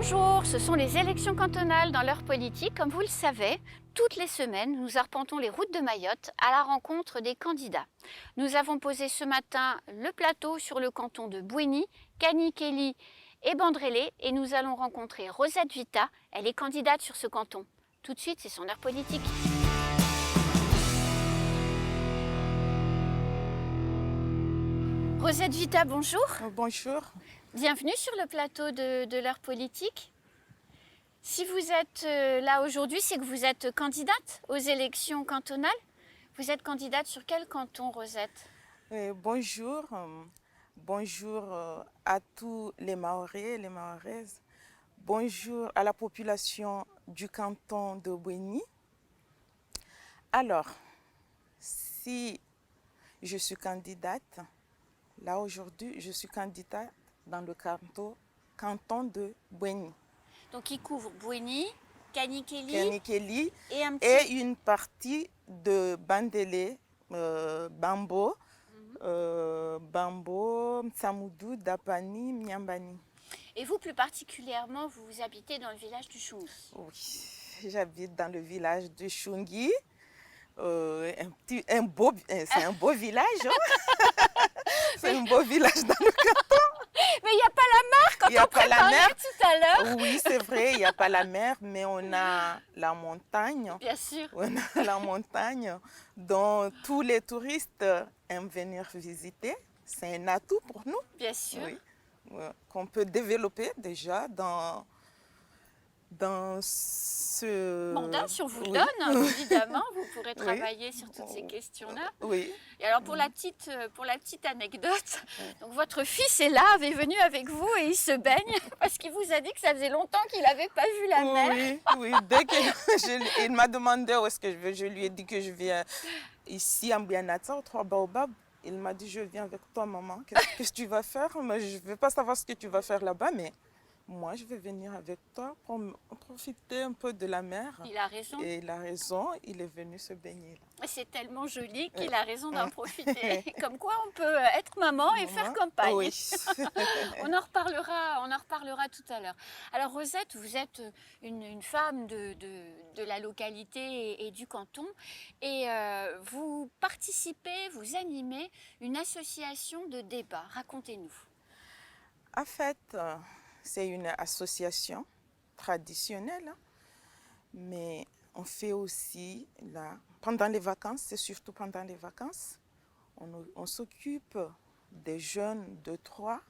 Bonjour, ce sont les élections cantonales dans l'heure politique. Comme vous le savez, toutes les semaines, nous arpentons les routes de Mayotte à la rencontre des candidats. Nous avons posé ce matin le plateau sur le canton de Bouéni, Kanikéli et Bandrélé et nous allons rencontrer Rosette Vita. Elle est candidate sur ce canton. Tout de suite, c'est son heure politique. Rosette Vita, bonjour. Bonjour. Bienvenue sur le plateau de l'heure politique. Si vous êtes là aujourd'hui, c'est que vous êtes candidate aux élections cantonales. Vous êtes candidate sur quel canton, Rosette? Bonjour. Bonjour à tous les Mahorais et les Mahoraises. Bonjour à la population du canton de Bouéni. Alors, si je suis candidate, là aujourd'hui, je suis candidate dans le canton de Bouéni. Donc il couvre Bouéni, Kanikéli Kanikéli et une partie de Bandélé, Bambo, Bambo, Mtsamoudou, Dapani, Mnyambani. Et vous, plus particulièrement, vous habitez dans le village du Chungi. Oui, j'habite dans le village de Chungi. C'est un beau village. Hein? C'est un beau village dans le canton. Mais il n'y a pas la mer quand on préparait tout à l'heure. Oui, c'est vrai, il n'y a pas la mer, mais on a la montagne. Bien sûr. On a la montagne dont tous les touristes aiment venir visiter. C'est un atout pour nous. Bien sûr. Oui, qu'on peut développer déjà dans ce mandat, si on vous le donne, évidemment, vous pourrez travailler sur toutes ces questions-là. Oui. Et alors pour la petite anecdote, donc votre fils est là, est venu avec vous et il se baigne parce qu'il vous a dit que ça faisait longtemps qu'il n'avait pas vu la mer. Oui, dès qu'il m'a demandé où est-ce que je vais, je lui ai dit que je viens ici à Mbianata, aux Trois Baobabs. Il m'a dit je viens avec toi maman, qu'est-ce que tu vas faire? Mais je ne veux pas savoir ce que tu vas faire là-bas, mais moi, je vais venir avec toi pour profiter un peu de la mer. Il a raison. Et il a raison, il est venu se baigner là. C'est tellement joli qu'il a raison d'en profiter. Comme quoi, on peut être maman et faire campagne. Oui. on en reparlera tout à l'heure. Alors, Rosette, vous êtes une femme de la localité et du canton. Et vous participez, vous animez une association de débat. Racontez-nous. En fait, c'est une association traditionnelle, mais on fait aussi, là, pendant les vacances, c'est surtout pendant les vacances, on s'occupe des jeunes de 3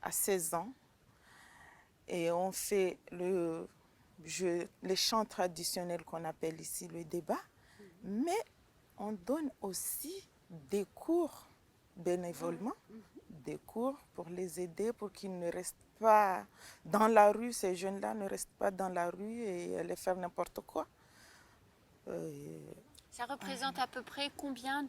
à 16 ans et on fait les chants traditionnels qu'on appelle ici le débat, mais on donne aussi des cours bénévolement, des cours pour les aider, pour qu'ils ne restent pas dans la rue, ces jeunes-là ne restent pas dans la rue et aller faire n'importe quoi. Ça représente à peu près combien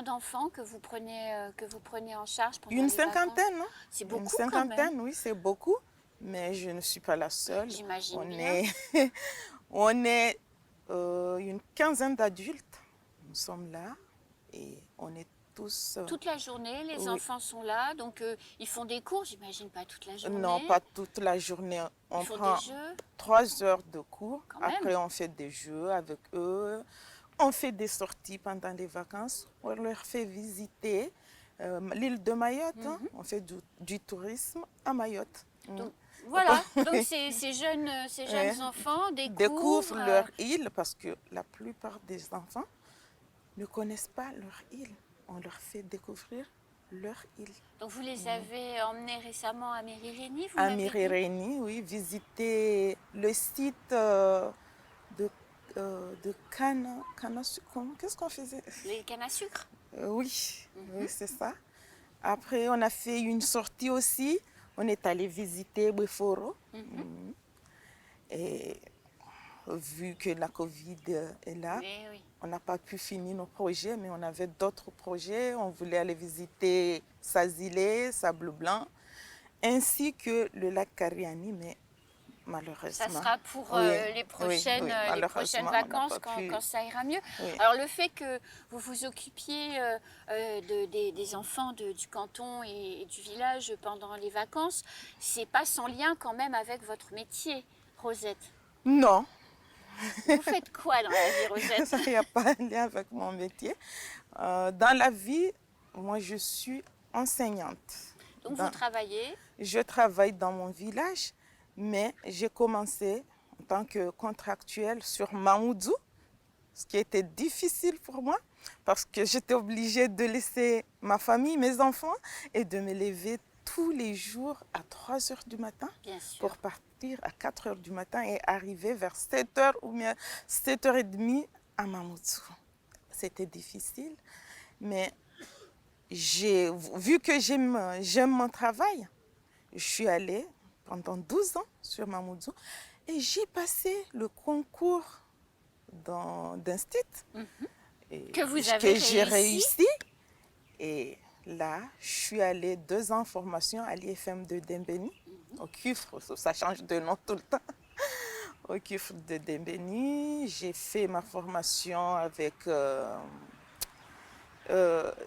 d'enfants que vous prenez en charge pendant une cinquantaine, non? C'est beaucoup. Une cinquantaine, quand même. Oui, c'est beaucoup, mais je ne suis pas la seule. J'imagine bien. On est une quinzaine d'adultes, nous sommes là et on est tous... Toute la journée, les enfants sont là, donc ils font des cours, j'imagine pas toute la journée. Non, pas toute la journée. On prend 3 heures de cours, après on fait des jeux avec eux, on fait des sorties pendant les vacances, on leur fait visiter l'île de Mayotte, on fait du tourisme à Mayotte. Donc, voilà, donc ces jeunes enfants découvrent leur île parce que la plupart des enfants ne connaissent pas leur île. On leur fait découvrir leur île. Donc vous les avez emmenés récemment à Mérirénie, À Mérirénie, oui, visiter le site de canne à sucre. Qu'est-ce qu'on faisait? Les cannes à sucre. Oui, oui, c'est ça. Après, on a fait une sortie aussi. On est allé visiter Beforo. Et vu que la Covid est là, on n'a pas pu finir nos projets, mais on avait d'autres projets. On voulait aller visiter Sazilé, Sable Blanc, ainsi que le lac Kariani, mais malheureusement. Ça sera pour Oui, les prochaines, oui, les prochaines malheureusement, on n'a vacances pas pu. quand ça ira mieux. Oui. Alors le fait que vous vous occupiez des enfants du canton et du village pendant les vacances, c'est pas sans lien quand même avec votre métier, Rosette. Non, Vous faites quoi dans la vie, Rosette? ça n'y a pas un lien avec mon métier. Dans la vie, moi, je suis enseignante. Donc vous travaillez. Je travaille dans mon village, mais j'ai commencé en tant que contractuelle sur Mamoudzou, ce qui était difficile pour moi parce que j'étais obligée de laisser ma famille, mes enfants, et de me lever tous les jours à 3 heures du matin Bien sûr. pour partir à 4 heures du matin et arriver vers 7 heures ou bien 7h30 à Mamoudzou. C'était difficile, mais vu que j'aime mon travail, je suis allée pendant 12 ans sur Mamoudzou et j'ai passé le concours d'institut. Que vous avez j'ai réussi. Et là, je suis allée 2 ans en formation à l'IFM de Dembéni, au CUFRE, ça change de nom tout le temps. Au CUFRE de Dembéni, j'ai fait ma formation avec...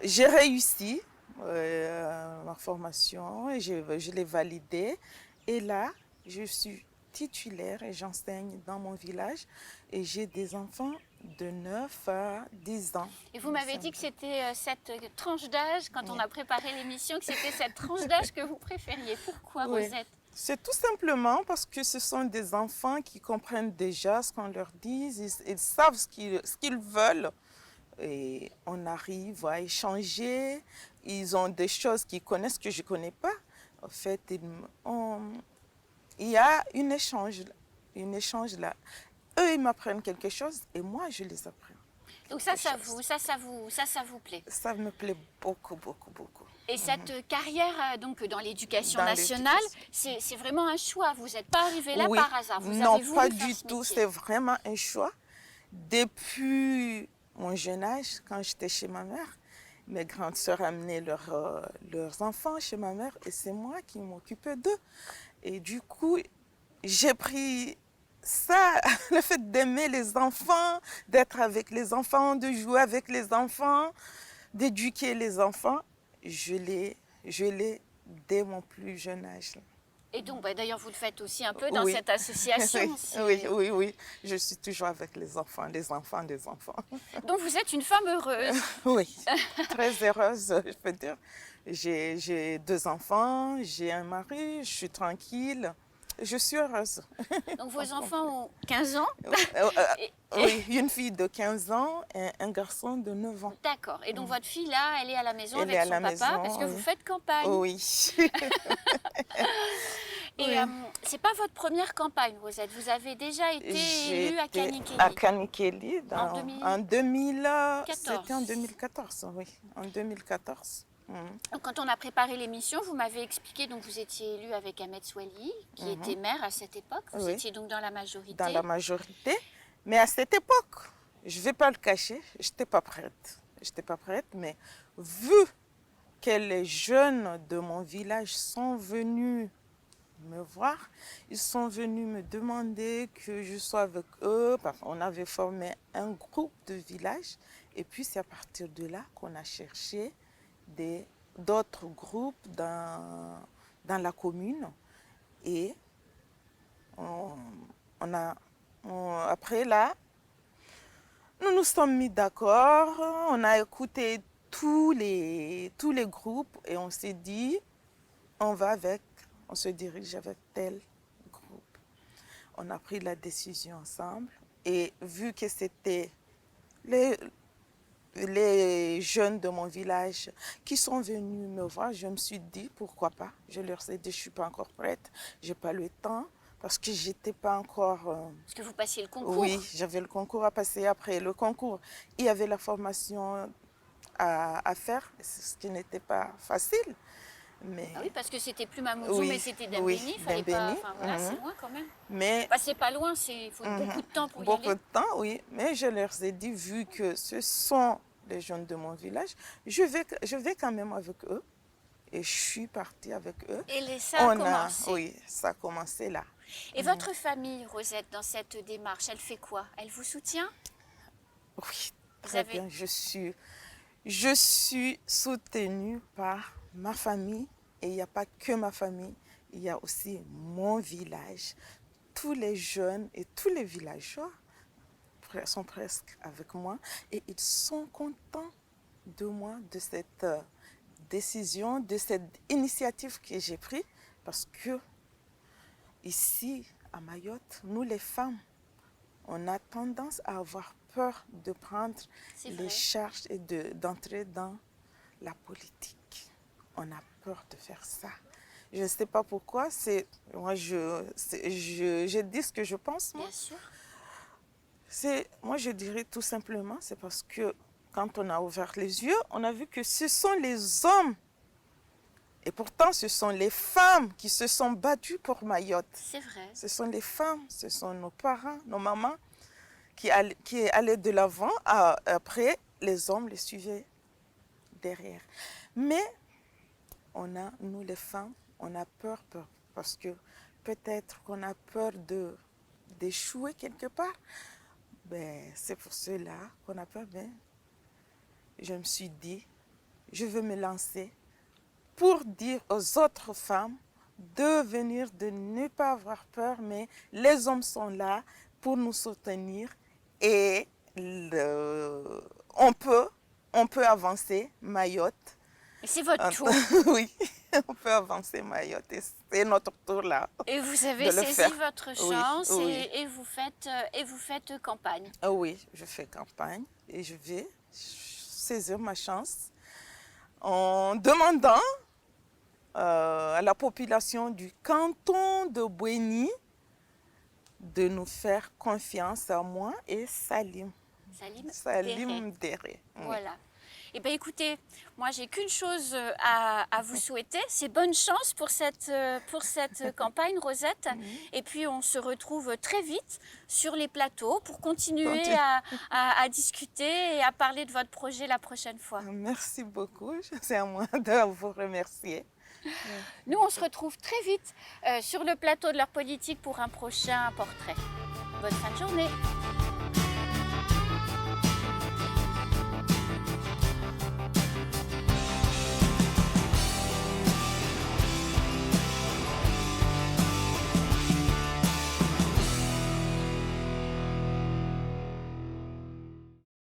j'ai réussi ma formation et je l'ai validée. Et là, je suis titulaire et j'enseigne dans mon village et j'ai des enfants de 9 à 10 ans. Et vous m'avez dit que c'était cette tranche d'âge, quand on a préparé l'émission, que c'était cette tranche d'âge que vous préfériez. Pourquoi, Oui. Rosette? C'est tout simplement parce que ce sont des enfants qui comprennent déjà ce qu'on leur dit, ils savent ce qu'ils veulent. Et on arrive à échanger, ils ont des choses qu'ils connaissent que je ne connais pas. En fait, il y a un échange là. Eux, ils m'apprennent quelque chose et moi, je les apprends. Donc ça vous plaît. Ça me plaît beaucoup, beaucoup, beaucoup. Et cette carrière donc dans l'éducation Dans nationale, l'éducation. c'est vraiment un choix. Vous n'êtes pas arrivé là Oui. par hasard. Vous Non, avez voulu pas faire du ce tout. métier. C'est vraiment un choix. Depuis mon jeune âge, quand j'étais chez ma mère, mes grandes sœurs amenaient leurs enfants chez ma mère et c'est moi qui m'occupais d'eux. Et du coup, j'ai pris ça, le fait d'aimer les enfants, d'être avec les enfants, de jouer avec les enfants, d'éduquer les enfants, je l'ai dès mon plus jeune âge. Et donc, d'ailleurs, vous le faites aussi un peu dans Oui. cette association. Oui. Je suis toujours avec les enfants. Donc, vous êtes une femme heureuse. Oui, très heureuse, je peux dire. J'ai 2 enfants, j'ai un mari, je suis tranquille. Je suis heureuse. Donc, vos enfants ont 15 ans. Oui, une fille de 15 ans et un garçon de 9 ans. D'accord. Et donc, votre fille, là, elle est à la maison Elle avec est à son la papa maison, parce que oui. vous faites campagne. Oui. Et Oui. c'est pas votre première campagne, Rosette. Vous avez déjà été élue à J'étais Kanikeli. à Kanikeli En 2014. C'était en 2014, oui. En 2014. Donc, quand on a préparé l'émission, vous m'avez expliqué donc vous étiez élue avec Ahmed Souali, qui était maire à cette époque. Vous Oui. étiez donc dans la majorité. Dans la majorité. Mais à cette époque, je ne vais pas le cacher, je n'étais pas prête. Je n'étais pas prête, mais vu que les jeunes de mon village sont venus me voir, ils sont venus me demander que je sois avec eux, parce qu'on avait formé un groupe de village. Et puis c'est à partir de là qu'on a cherché d'autres groupes dans la commune. Et après là, nous nous sommes mis d'accord, on a écouté tous les groupes et on s'est dit, on se dirige avec tel groupe. On a pris la décision ensemble et vu que c'était les jeunes de mon village qui sont venus me voir, je me suis dit, pourquoi pas. Je leur ai dit, je ne suis pas encore prête, je n'ai pas le temps. Parce que j'étais pas encore... Parce que vous passiez le concours. Oui, j'avais le concours à passer. Après le concours, il y avait la formation à faire, ce qui n'était pas facile. Mais... Ah oui, parce que c'était plus Mamoudzou, Oui, mais c'était Dembéni. oui, Il fallait Dembéni, pas... Enfin, voilà, c'est loin quand même. Mais Enfin, c'est pas loin, il faut beaucoup de temps pour y beaucoup aller. de temps, oui. Mais je leur ai dit, vu que ce sont les jeunes de mon village, je vais quand même avec eux. et je suis partie avec eux. Ça a commencé. Oui, ça a commencé là. Et votre famille, Rosette, dans cette démarche, elle fait quoi? Elle vous soutient? Oui, très bien. Je suis soutenue par ma famille et il n'y a pas que ma famille, il y a aussi mon village. Tous les jeunes et tous les villageois sont presque avec moi et ils sont contents de moi, de cette décision, de cette initiative que j'ai prise parce que ici à Mayotte, nous les femmes, on a tendance à avoir peur de prendre les charges et d'entrer dans la politique. On a peur de faire ça. Je ne sais pas pourquoi, moi je dis ce que je pense. Moi. Bien sûr. Moi je dirais tout simplement, c'est parce que quand on a ouvert les yeux, on a vu que ce sont les hommes et pourtant ce sont les femmes qui se sont battues pour Mayotte. C'est vrai. Ce sont les femmes, ce sont nos parents, nos mamans qui allaient de l'avant. Après, les hommes les suivaient derrière. Mais nous les femmes, on a peur parce que peut-être qu'on a peur d'échouer quelque part. C'est pour cela qu'on a peur. Je me suis dit, je veux me lancer pour dire aux autres femmes de ne pas avoir peur, mais les hommes sont là pour nous soutenir et on peut avancer Mayotte. Et c'est votre tour. Oui, on peut avancer Mayotte et c'est notre tour là. Et vous avez saisi votre chance et vous faites campagne. Oui, je fais campagne et je vais saisir ma chance en demandant à la population du canton de Bouéni de nous faire confiance à moi et Salim Déré. Voilà. Eh bien écoutez, moi j'ai qu'une chose à vous souhaiter, c'est bonne chance pour cette campagne, Rosette. Et puis on se retrouve très vite sur les plateaux pour continuer à discuter et à parler de votre projet la prochaine fois. Merci beaucoup, c'est à moi de vous remercier. Nous on se retrouve très vite sur le plateau de l'heure politique pour un prochain portrait. Bonne fin de journée.